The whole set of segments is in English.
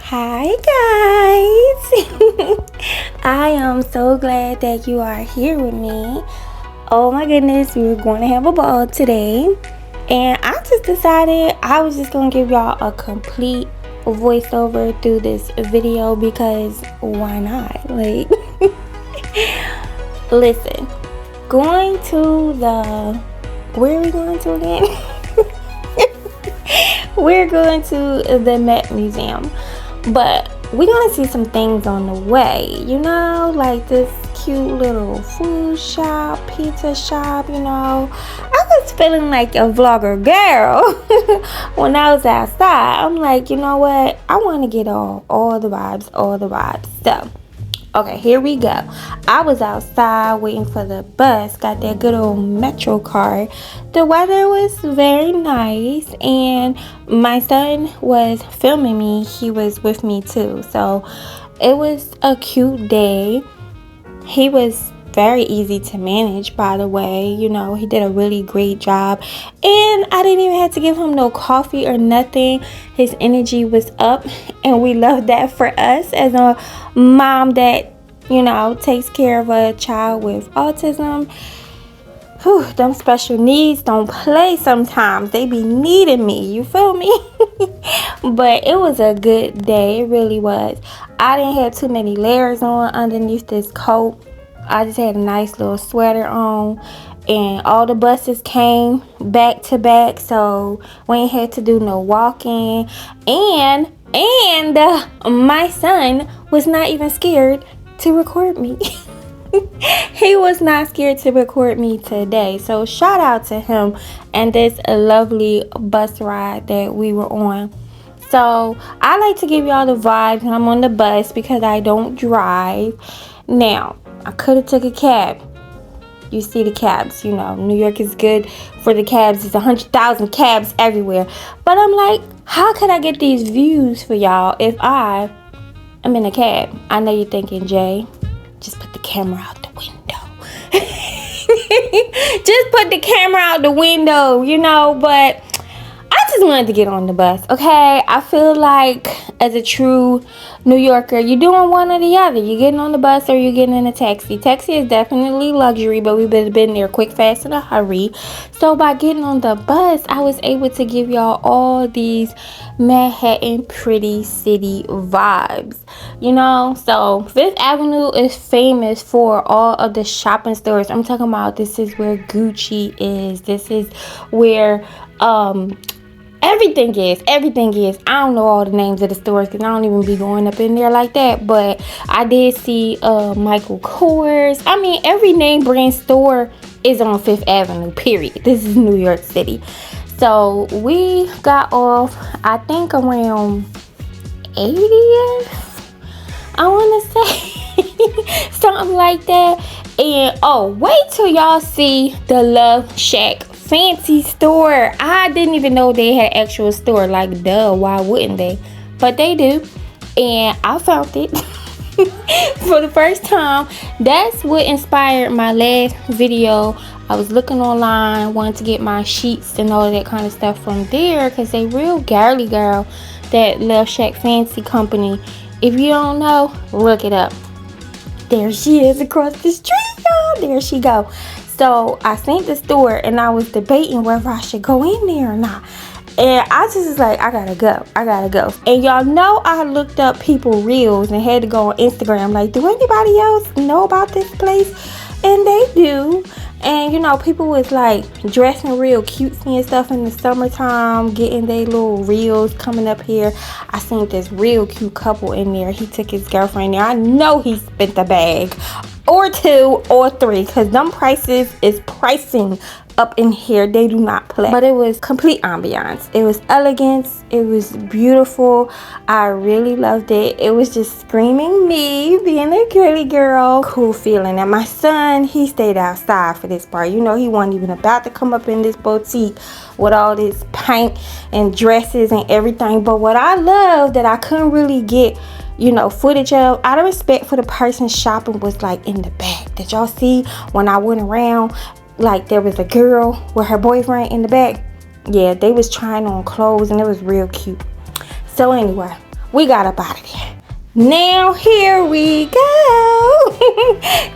Hi guys. I am so glad that you are here with me. Oh my goodness, we're going to have a ball today. And I just decided I was just going to give y'all a complete voiceover through this video because why not? Like, listen, going to where are we going to again? We're going to the Met Museum. But we're going to see some things on the way, like this cute little food shop, pizza shop, I was feeling like a vlogger girl when I was outside. I'm like, you know what? I want to get all the vibes. So, okay, here we go. I was outside waiting for the bus, got that good old Metro card. The weather was very nice, and my son was filming me. He was with me too, so it was a cute day. He was very easy to manage, by the way. He did a really great job, and I didn't even have to give him no coffee or nothing. His energy was up, and we love that for us as a mom that takes care of a child with autism. Them special needs don't play sometimes. They be needing me, you feel me? But it was a good day. It really was. I didn't have too many layers on underneath this coat. I just had a nice little sweater on, and all the buses came back to back, so we ain't had to do no walking. And my son was not even scared to record me. He was not scared to record me today, so shout out to him and this lovely bus ride that we were on. So I like to give y'all the vibes when I'm on the bus because I don't drive. Now, I could have took a cab. You see the cabs, New York is good for the cabs. There's 100,000 cabs everywhere. But I'm like, how could I get these views for y'all if I am in a cab? I know you're thinking, Jay, just put the camera out the window. Just put the camera out the window, but I just wanted to get on the bus, okay? I feel like as a true New Yorker, you're doing one or the other. You're getting on the bus or you're getting in a taxi. Taxi is definitely luxury, but we've been there quick, fast, in a hurry. So by getting on the bus, I was able to give y'all all these Manhattan pretty city vibes, So Fifth Avenue is famous for all of the shopping stores. I'm talking about this is where Gucci is. This is where everything is. I don't know all the names of the stores because I don't even be going up in there like that. But I did see Michael Kors. I mean, every name brand store is on Fifth Avenue, period. This is New York City. So we got off, I think, around 80th. I want to say something like that. And wait till y'all see the Love Shack fancy store. I didn't even know they had an actual store. Like, duh, why wouldn't they? But they do. And I found it for the first time. That's what inspired my last video. I was looking online, wanted to get my sheets and all that kind of stuff from there because they real girly girl, that Love Shack Fancy Company. If you don't know, look it up. There she is across the street, y'all. There she go. So I seen the store and I was debating whether I should go in there or not. And I just was like, I gotta go. And y'all know I looked up people reels and had to go on Instagram. Like, do anybody else know about this place? And they do. And people was like dressing real cutesy and stuff in the summertime, getting their little reels coming up here. I seen this real cute couple in there. He took his girlfriend there. I know he spent a bag or two or three because them prices is pricing up in here. They do not play. But it was complete ambiance. It was elegance. It was beautiful. I really loved it. It was just screaming me being a girly girl. Cool feeling. And my son, he stayed outside for this part. He wasn't even about to come up in this boutique with all this paint and dresses and everything. But what I love that I couldn't really get footage of, out of respect for the person shopping, was like in the back. Did y'all see when I went around? Like, there was a girl with her boyfriend in the back. Yeah, they was trying on clothes and it was real cute. So anyway, we got up out of there. Now here we go.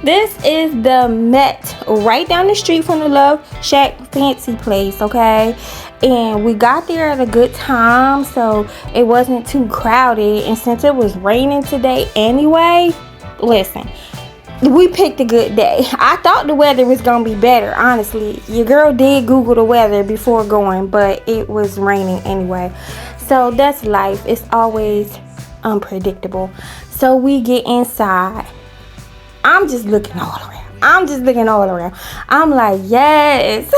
This is the Met, right down the street from the Love Shack fancy place, okay? And we got there at a good time, so it wasn't too crowded. And since it was raining today anyway, listen, we picked a good day. I thought the weather was gonna be better, honestly. Your girl did Google the weather before going, but it was raining anyway. So that's life. It's always unpredictable. So we get inside. I'm just looking all around. I'm like, yes.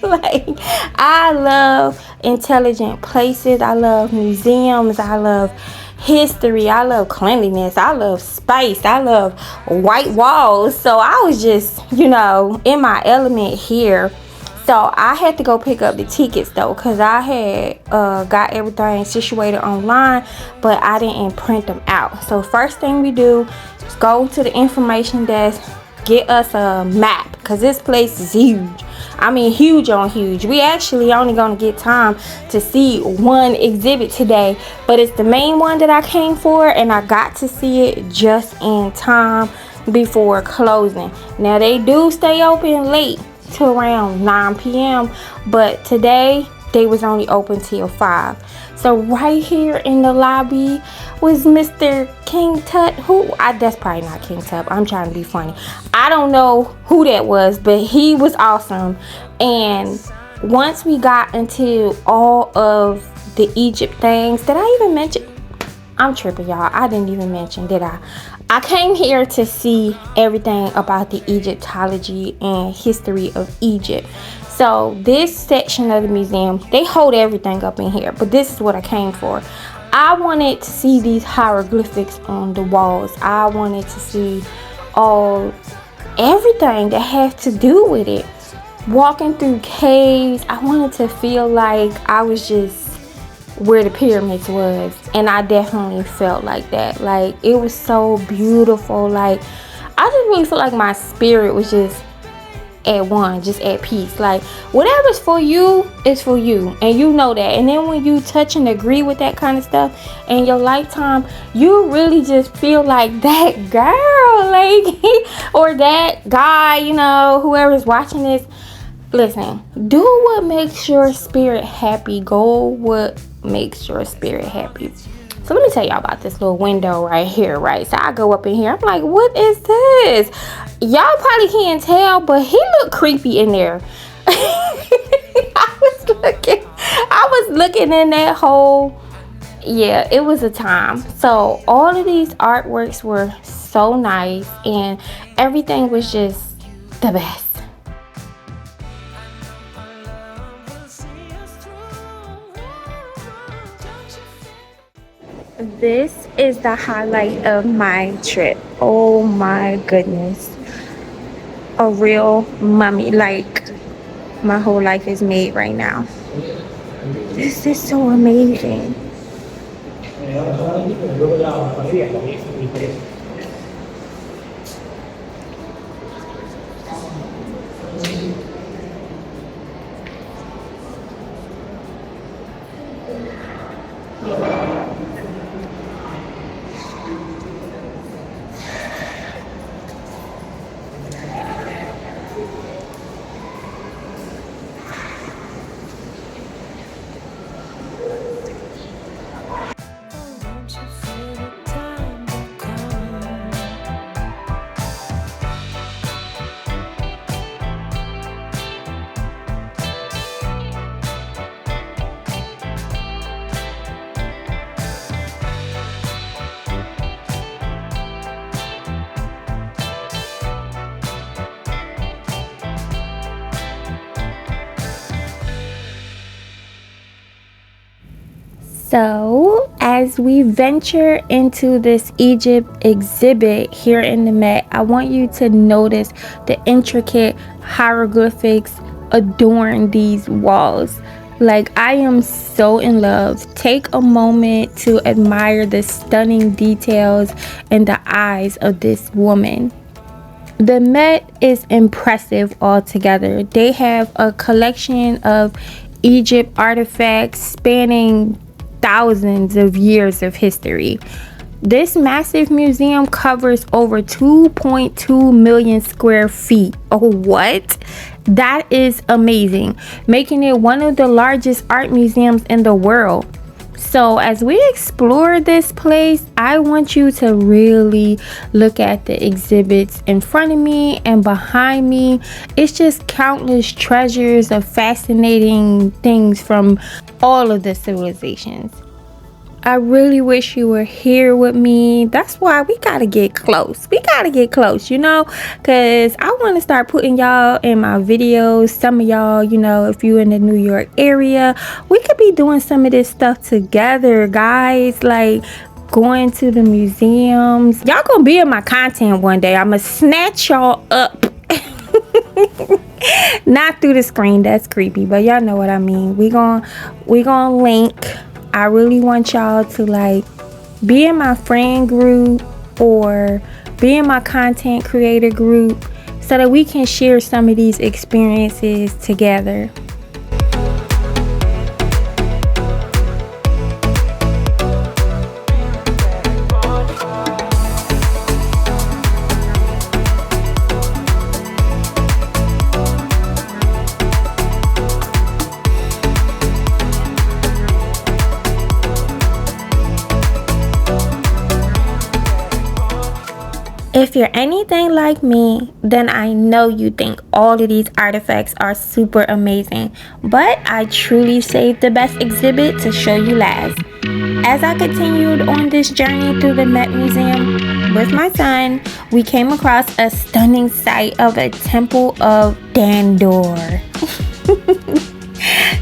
Like, I love intelligent places. I love museums. I love history. I love cleanliness. I love space. I love white walls. So I was just, in my element here. So I had to go pick up the tickets though, because I had got everything situated online, but I didn't print them out. So first thing we do is go to the information desk, get us a map, because this place is huge. I mean, huge on huge. We actually only gonna get time to see one exhibit today, but it's the main one that I came for, and I got to see it just in time before closing. Now they do stay open late to around 9 p.m. but today they was only open till 5. So right here in the lobby was Mr. King Tut. That's probably not King Tut. I'm trying to be funny. I don't know who that was, but he was awesome. And once we got into all of the Egypt things, did I even mention? I'm tripping, y'all. I didn't even mention, did I? I came here to see everything about the Egyptology and history of Egypt. So this section of the museum, they hold everything up in here, but this is what I came for. I wanted to see these hieroglyphics on the walls. I wanted to see everything that has to do with it. Walking through caves, I wanted to feel like I was just where the pyramids was, and I definitely felt like that. Like, it was so beautiful. Like, I just really feel like my spirit was just at one, just at peace. Like, whatever's for you is for you, and you know that. And then when you touch and agree with that kind of stuff in your lifetime, you really just feel like that girl, like, or that guy, whoever's watching this. Listen, do what makes your spirit happy. Go what makes your spirit happy. So let me tell y'all about this little window right here, right? So I go up in here. I'm like, what is this? Y'all probably can't tell, but he looked creepy in there. I was looking in that hole. Yeah, it was a time. So all of these artworks were so nice, and everything was just the best. This is the highlight of my trip. Oh my goodness. A real mummy. Like, my whole life is made right now. This is so amazing. So, as we venture into this Egypt exhibit here in the Met, I want you to notice the intricate hieroglyphics adorn these walls. Like, I am so in love. Take a moment to admire the stunning details in the eyes of this woman. The Met is impressive altogether. They have a collection of Egypt artifacts spanning thousands of years of history. This massive museum covers over 2.2 million square feet. Oh, what? That is amazing, making it one of the largest art museums in the world. So as we explore this place, I want you to really look at the exhibits in front of me and behind me. It's just countless treasures of fascinating things from all of the civilizations. I really wish you were here with me. That's why we gotta get close. We gotta get close, because I want to start putting y'all in my videos. Some of y'all, if you're in the New York area, we could be doing some of this stuff together, guys. Like going to the museums. Y'all gonna be in my content one day. I'ma snatch y'all up. Not through the screen. That's creepy, but y'all know what I mean. We gonna link. I really want y'all to be in my friend group or be in my content creator group so that we can share some of these experiences together. If you're anything like me, then I know you think all of these artifacts are super amazing, but I truly saved the best exhibit to show you last. As I continued on this journey through the Met Museum with my son, we came across a stunning sight of a temple of Dandor.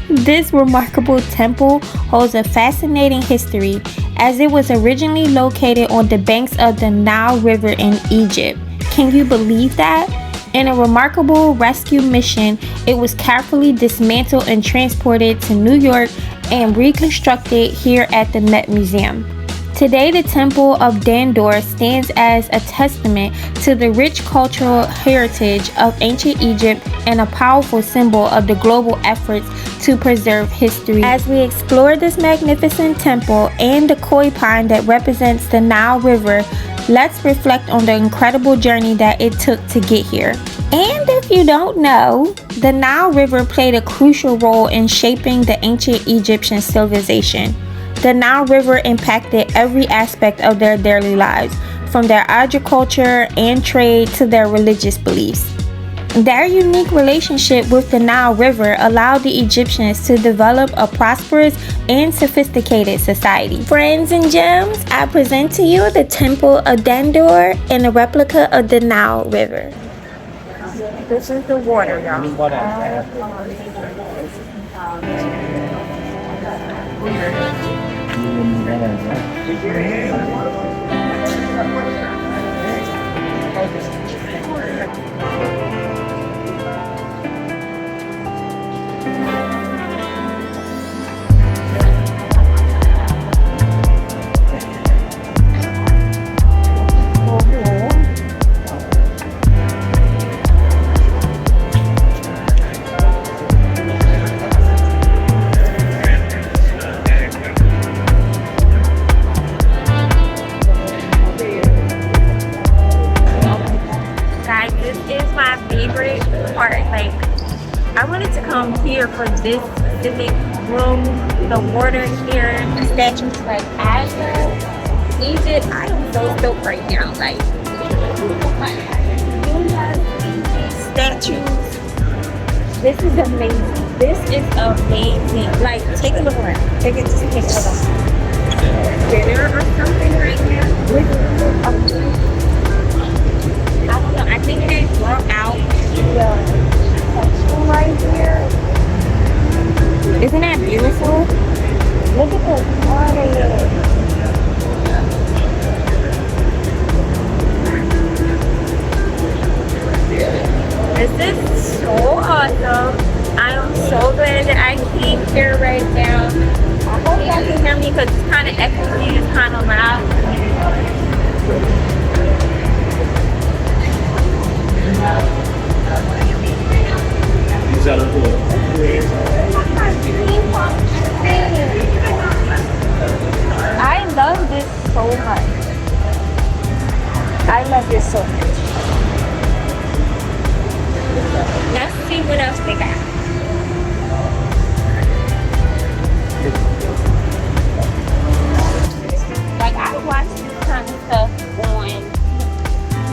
This remarkable temple holds a fascinating history, as it was originally located on the banks of the Nile River in Egypt. Can you believe that? In a remarkable rescue mission, it was carefully dismantled and transported to New York and reconstructed here at the Met Museum. Today, the Temple of Dandor stands as a testament to the rich cultural heritage of ancient Egypt and a powerful symbol of the global efforts to preserve history. As we explore this magnificent temple and the koi pond that represents the Nile River, let's reflect on the incredible journey that it took to get here. And if you don't know, the Nile River played a crucial role in shaping the ancient Egyptian civilization. The Nile River impacted every aspect of their daily lives, from their agriculture and trade to their religious beliefs. Their unique relationship with the Nile River allowed the Egyptians to develop a prosperous and sophisticated society. Friends and gems, I present to you the Temple of Dandor and a replica of the Nile River. This is the water, y'all. I wanted to come here for this specific room, the water here, the statues like Azure, Egypt. I am so stoked right now. Statues. This is amazing. This is amazing. Take a look around. Take a look. Dinner or something right here. I don't know. I think they brought out the section right here. Isn't that beautiful? Look at the water. This is so awesome. I am so glad that I came here right now. I hope y'all can hear me because it's kind of echoey, it's kind of loud. so much. I love this so much. Let's see what else they got. Like I watch this kind of stuff on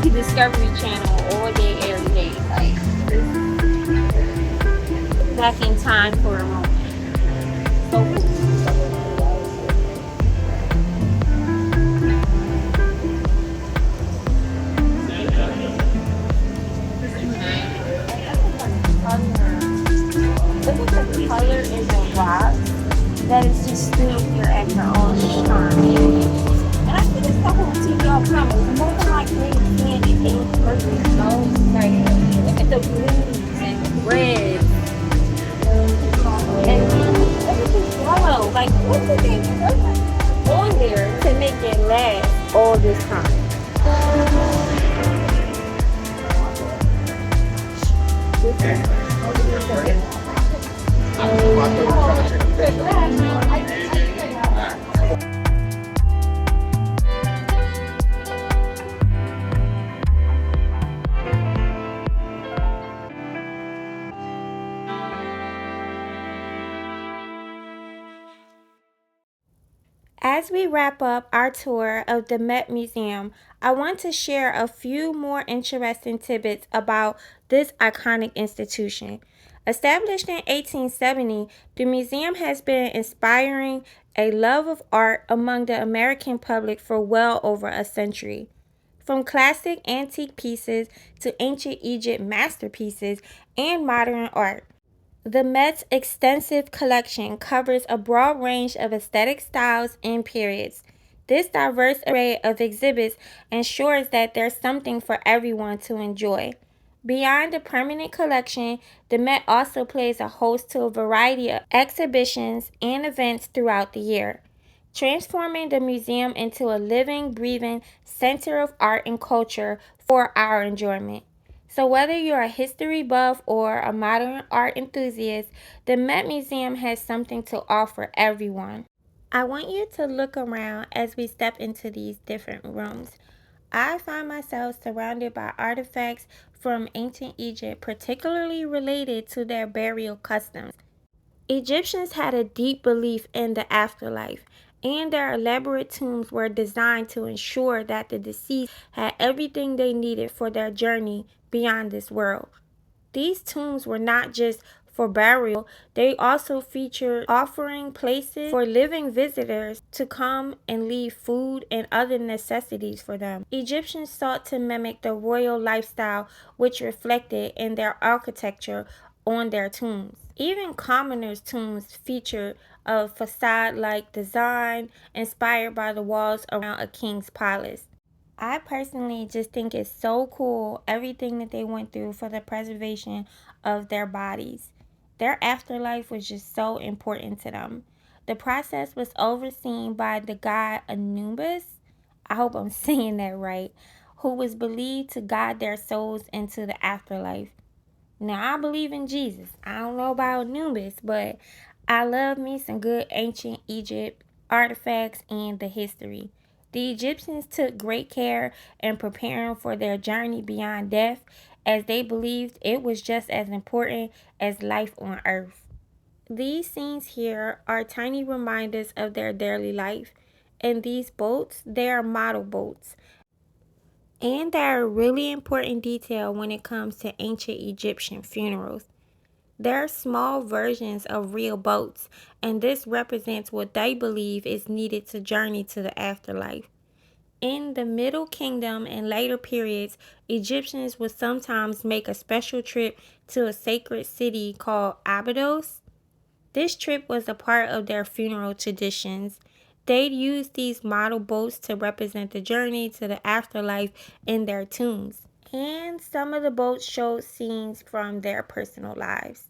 the Discovery Channel all day, every day. Like back in time for a moment. So cool. Look at the color in the rock that is just still here at your own time. And I think it's the whole TVL problem. It's more than like they can it ain't perfect. No, like look at the blues and the reds and everything's yellow. Like what did they put on there to make it last all this time? As we wrap up our tour of the Met Museum, I want to share a few more interesting tidbits about this iconic institution. Established in 1870, the museum has been inspiring a love of art among the American public for well over a century. From classic antique pieces to ancient Egypt masterpieces and modern art, the Met's extensive collection covers a broad range of aesthetic styles and periods. This diverse array of exhibits ensures that there's something for everyone to enjoy. Beyond the permanent collection, the Met also plays a host to a variety of exhibitions and events throughout the year, transforming the museum into a living, breathing center of art and culture for our enjoyment. So, whether you're a history buff or a modern art enthusiast, the Met Museum has something to offer everyone. I want you to look around as we step into these different rooms. I find myself surrounded by artifacts from ancient Egypt, particularly related to their burial customs. Egyptians had a deep belief in the afterlife, and their elaborate tombs were designed to ensure that the deceased had everything they needed for their journey beyond this world. These tombs were not just for burial, they also featured offering places for living visitors to come and leave food and other necessities for them. Egyptians sought to mimic the royal lifestyle, which reflected in their architecture on their tombs. Even commoners' tombs featured a facade-like design inspired by the walls around a king's palace. I personally just think it's so cool everything that they went through for the preservation of their bodies. Their afterlife was just so important to them. The process was overseen by the god Anubis. I hope I'm saying that right, who was believed to guide their souls into the afterlife. Now, I believe in Jesus. I don't know about Anubis, but I love me some good ancient Egypt artifacts and the history. The Egyptians took great care in preparing for their journey beyond death, as they believed it was just as important as life on earth. These scenes here are tiny reminders of their daily life. And these boats, they are model boats. And they're a really important detail when it comes to ancient Egyptian funerals. They're small versions of real boats, and this represents what they believe is needed to journey to the afterlife. In the Middle Kingdom and later periods, Egyptians would sometimes make a special trip to a sacred city called Abydos. This trip was a part of their funeral traditions. They'd use these model boats to represent the journey to the afterlife in their tombs. And some of the boats showed scenes from their personal lives.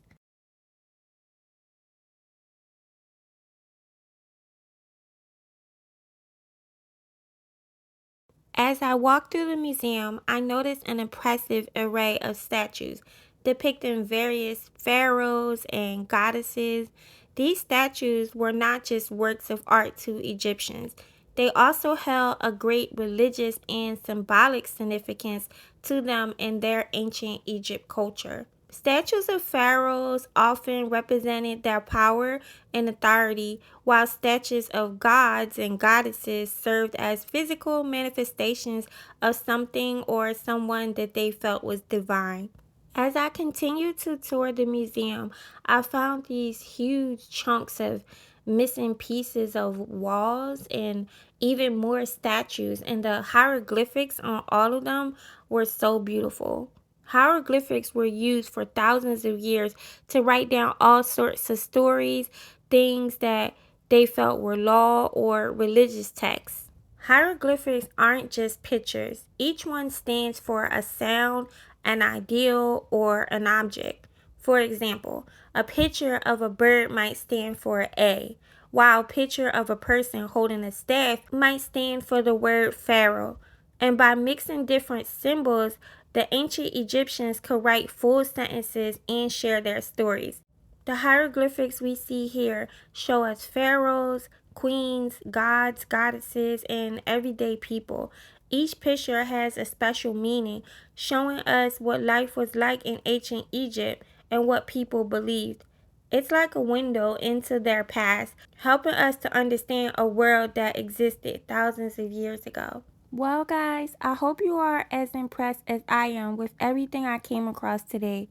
As I walked through the museum, I noticed an impressive array of statues depicting various pharaohs and goddesses. These statues were not just works of art to Egyptians, they also held a great religious and symbolic significance to them in their ancient Egypt culture. Statues of pharaohs often represented their power and authority, while statues of gods and goddesses served as physical manifestations of something or someone that they felt was divine. As I continued to tour the museum, I found these huge chunks of missing pieces of walls and even more statues, and the hieroglyphics on all of them were so beautiful. Hieroglyphics were used for thousands of years to write down all sorts of stories, things that they felt were law or religious texts. Hieroglyphics aren't just pictures. Each one stands for a sound, an ideal, or an object. For example, a picture of a bird might stand for A, while a picture of a person holding a staff might stand for the word Pharaoh. And by mixing different symbols, the ancient Egyptians could write full sentences and share their stories. The hieroglyphics we see here show us pharaohs, queens, gods, goddesses, and everyday people. Each picture has a special meaning, showing us what life was like in ancient Egypt and what people believed. It's like a window into their past, helping us to understand a world that existed thousands of years ago. Well, guys, I hope you are as impressed as I am with everything I came across today.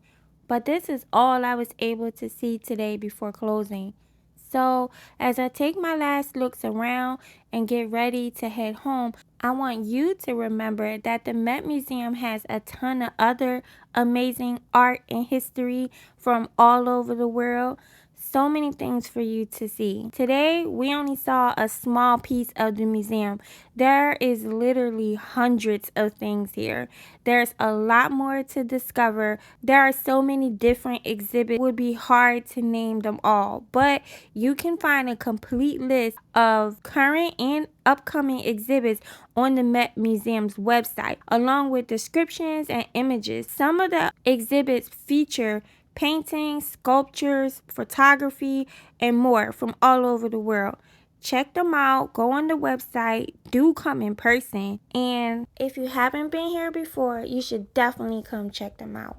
But this is all I was able to see today before closing. So, as I take my last looks around and get ready to head home, I want you to remember that the Met Museum has a ton of other amazing art and history from all over the world. So many things for you to see. Today, we only saw a small piece of the museum. There is literally hundreds of things here. There's a lot more to discover. There are so many different exhibits. It would be hard to name them all, but you can find a complete list of current and upcoming exhibits on the Met Museum's website, along with descriptions and images. Some of the exhibits feature paintings, sculptures, photography, and more from all over the world. Check them out. Go on the website. Do come in person. And if you haven't been here before, you should definitely come check them out.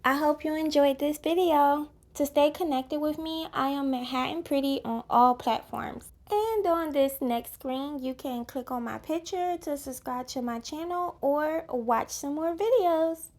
I hope you enjoyed this video. To stay connected with me, I am Manhattan Pretty on all platforms. And on this next screen, you can click on my picture to subscribe to my channel or watch some more videos.